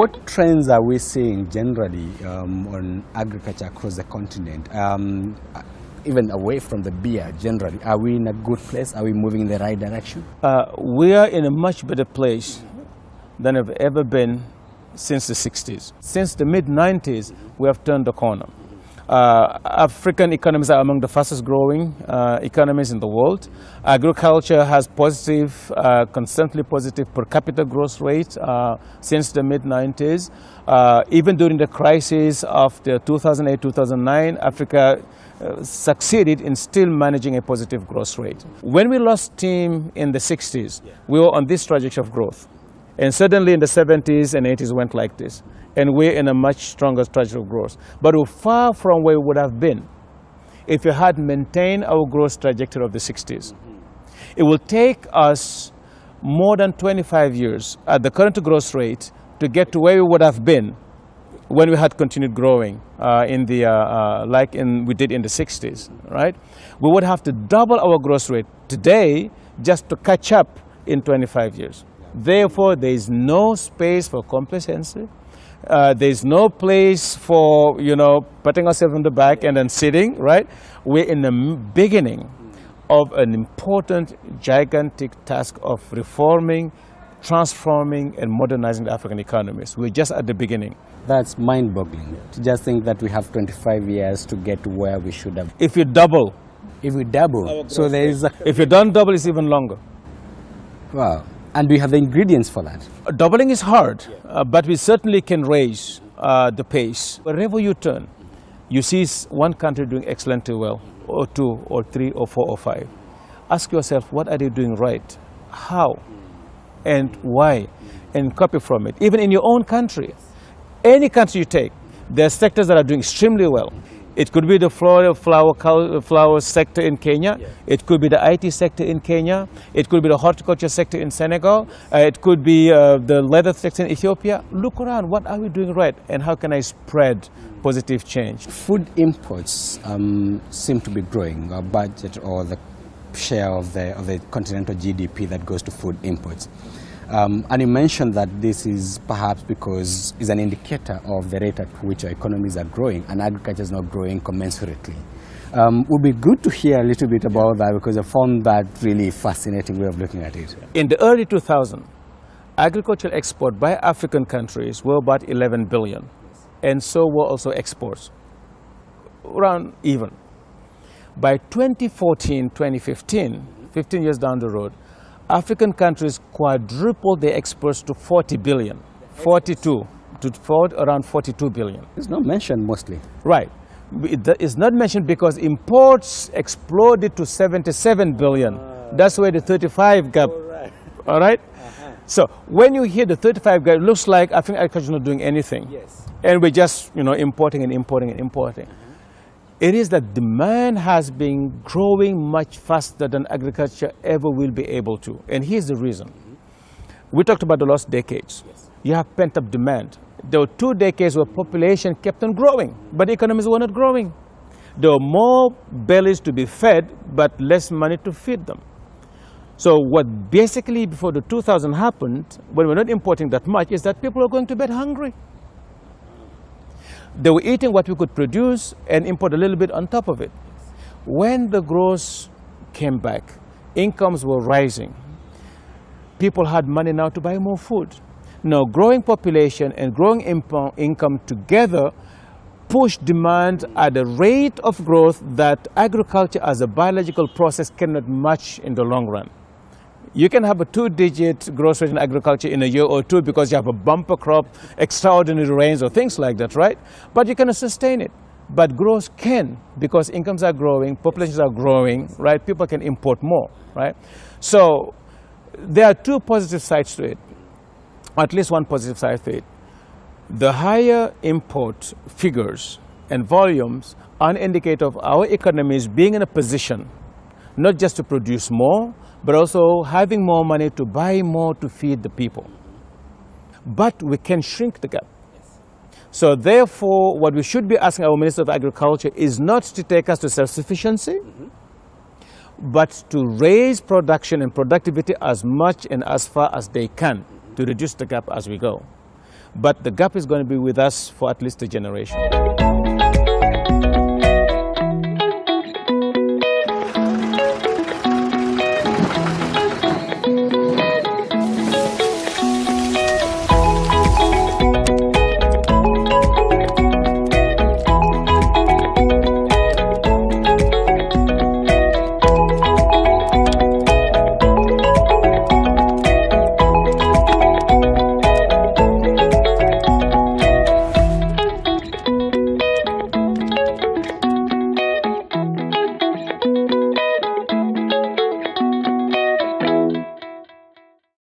What trends are we seeing generally on agriculture across the continent? Even away from the beer generally, are we in a good place? Are we moving in the right direction? We are in a much better place than I've ever been since the 60s. Since the mid-90s, we have turned the corner. African economies are among the fastest growing economies in the world. Agriculture has positive, constantly positive per capita growth rate since the mid-90s. Even during the crisis of the 2008-2009, Africa succeeded in still managing a positive growth rate. When we lost steam in the 60s, we were on this trajectory of growth. And suddenly in the 70s and 80s went like this. And we're in a much stronger trajectory of growth. But we're far from where we would have been if we had maintained our growth trajectory of the 60s. It will take us more than 25 years at the current growth rate to get to where we would have been when we had continued growing we did in the 60s, right? We would have to double our growth rate today just to catch up in 25 years. Therefore, there is no space for complacency. There is no place for, patting ourselves on the back and then sitting, right? We're in the beginning of an important, gigantic task of reforming, transforming, and modernizing the African economies. We're just at the beginning. That's mind-boggling to just think that we have 25 years to get to where we should have. If you double. If we double. So there is. If you don't double, it's even longer. Wow. And we have the ingredients for that. Doubling is hard, but we certainly can raise the pace. Wherever you turn, you see one country doing excellently well, or two, or three, or four, or five. Ask yourself, what are they doing right? How? And why? And copy from it. Even in your own country, any country you take, there are sectors that are doing extremely well. It could be the flower sector in Kenya. It could be the IT sector in Kenya. It could be the horticulture sector in Senegal. It could be the leather sector in Ethiopia. Look around. What are we doing right? And how can I spread positive change? Food imports seem to be growing. Our budget or the share of the continental GDP that goes to food imports. And you mentioned that this is perhaps because it's an indicator of the rate at which our economies are growing and agriculture is not growing commensurately. It would be good to hear a little bit about that because I found that really fascinating way of looking at it. In the early 2000s, agricultural export by African countries were about 11 billion. And so were also exports, around even. By 2014, 2015, 15 years down the road, African countries quadrupled their exports to 40 billion, 42, around 42 billion. It's not mentioned mostly. Right. It's not mentioned because imports exploded to 77 billion. That's where the 35 gap, all right? So when you hear the 35 gap, it looks like African agriculture is not doing anything. Yes. And we're just, importing and importing and importing. It is that demand has been growing much faster than agriculture ever will be able to. And here's the reason. We talked about the last decades. You have pent-up demand. There were 2 decades where population kept on growing, but economies were not growing. There were more bellies to be fed, but less money to feed them. So what basically before the 2000 happened, when we're not importing that much, is that people are going to bed hungry. They were eating what we could produce and import a little bit on top of it. When the growth came back, incomes were rising. People had money now to buy more food. Now, growing population and growing income together push demand at a rate of growth that agriculture as a biological process cannot match in the long run. You can have a 2-digit growth rate in agriculture in a year or two because you have a bumper crop, extraordinary rains or things like that, right? But you cannot sustain it. But growth can, because incomes are growing, populations are growing, right? People can import more, right? So there are 2 positive sides to it, at least one positive side to it. The higher import figures and volumes are an indicator of our economies being in a position not just to produce more, but also having more money to buy more to feed the people. But we can shrink the gap. So therefore, what we should be asking our Minister of Agriculture is not to take us to self-sufficiency, but to raise production and productivity as much and as far as they can to reduce the gap as we go. but the gap is going to be with us for at least a generation.